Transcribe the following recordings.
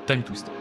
Time Twister.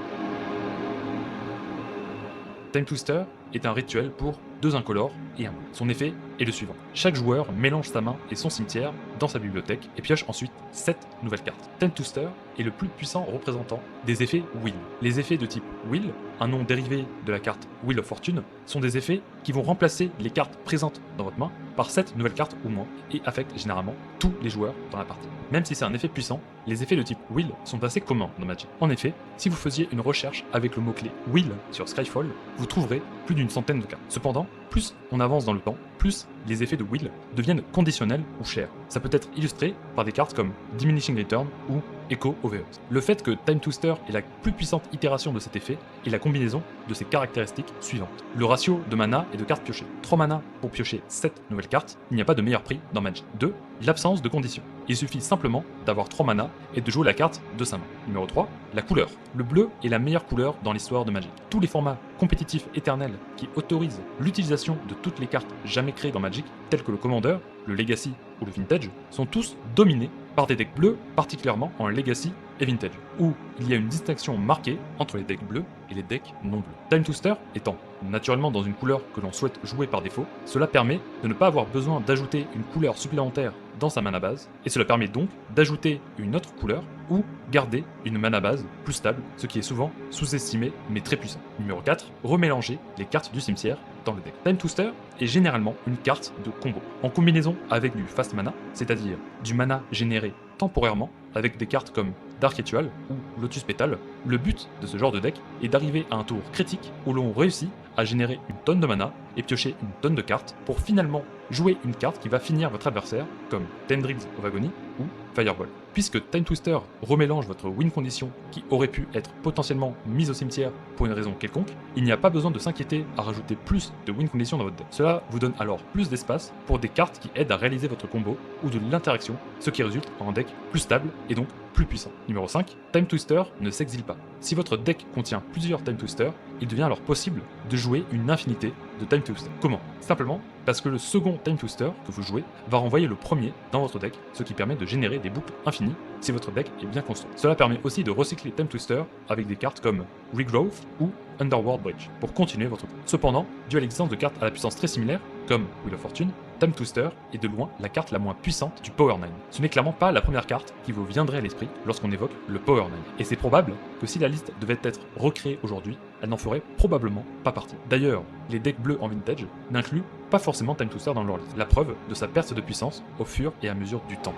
Time Twister est un rituel pour 2 incolores et un bleu. Son effet est le suivant. Chaque joueur mélange sa main et son cimetière dans sa bibliothèque et pioche ensuite 7 nouvelles cartes. Time Twister est le plus puissant représentant des effets Wheel. Les effets de type Wheel, un nom dérivé de la carte Wheel of Fortune, sont des effets qui vont remplacer les cartes présentes dans votre main par 7 nouvelles cartes ou moins et affectent généralement tous les joueurs dans la partie. Même si c'est un effet puissant, les effets de type Wheel sont assez communs dans Magic. En effet, si vous faisiez une recherche avec le mot-clé Wheel sur Skyfall, vous trouverez plus d'une centaine de cartes. Cependant, plus on avance dans le temps, plus les effets de Wheel deviennent conditionnels ou chers. Ça peut être illustré par des cartes comme Diminishing Return ou Echo of Earth. Le fait que Time Twister est la plus puissante itération de cet effet est la combinaison de ses caractéristiques suivantes. Le ratio de mana et de cartes piochées. 3 mana pour piocher 7 nouvelles cartes, il n'y a pas de meilleur prix dans Magic. 2. L'absence de conditions. Il suffit simplement d'avoir 3 mana et de jouer la carte de sa main. Numéro 3. La couleur. Le bleu est la meilleure couleur dans l'histoire de Magic. Tous les formats compétitifs éternels qui autorisent l'utilisation de toutes les cartes jamais créées dans Magic, tels que le Commander, le Legacy ou le Vintage, sont tous dominés par des decks bleus, particulièrement en Legacy et Vintage, où il y a une distinction marquée entre les decks bleus et les decks non bleus. Time Twister étant naturellement dans une couleur que l'on souhaite jouer par défaut, cela permet de ne pas avoir besoin d'ajouter une couleur supplémentaire dans sa mana base, et cela permet donc d'ajouter une autre couleur ou garder une mana base plus stable, ce qui est souvent sous-estimé mais très puissant. Numéro 4, remélanger les cartes du cimetière dans le deck. Time Twister est généralement une carte de combo, en combinaison avec du fast mana, c'est-à-dire du mana généré temporairement avec des cartes comme Dark Ritual ou Lotus Petal. Le but de ce genre de deck est d'arriver à un tour critique où l'on réussit à générer une tonne de mana et piocher une tonne de cartes pour finalement jouer une carte qui va finir votre adversaire, comme Tendrils of Agony ou Fireball. Puisque Time Twister remélange votre win condition qui aurait pu être potentiellement mise au cimetière pour une raison quelconque, il n'y a pas besoin de s'inquiéter à rajouter plus de win conditions dans votre deck. Cela vous donne alors plus d'espace pour des cartes qui aident à réaliser votre combo ou de l'interaction, ce qui résulte en un deck plus stable et donc plus puissant. Numéro 5, Time Twister ne s'exile pas. Si votre deck contient plusieurs Time Twister, il devient alors possible de jouer une infinité de Time Twister. Comment? Simplement parce que le second Time Twister que vous jouez va renvoyer le premier dans votre deck, ce qui permet de générer des boucles infinies si votre deck est bien construit. Cela permet aussi de recycler Time Twister avec des cartes comme Regrowth ou Underworld Bridge pour continuer votre tour. Cependant, dû à l'existence de cartes à la puissance très similaire, comme Wheel of Fortune, Time Twister est de loin la carte la moins puissante du Power 9. Ce n'est clairement pas la première carte qui vous viendrait à l'esprit lorsqu'on évoque le Power 9. Et c'est probable que si la liste devait être recréée aujourd'hui, elle n'en ferait probablement pas partie. D'ailleurs, les decks bleus en Vintage n'incluent pas forcément Time Twister dans leur liste, la preuve de sa perte de puissance au fur et à mesure du temps.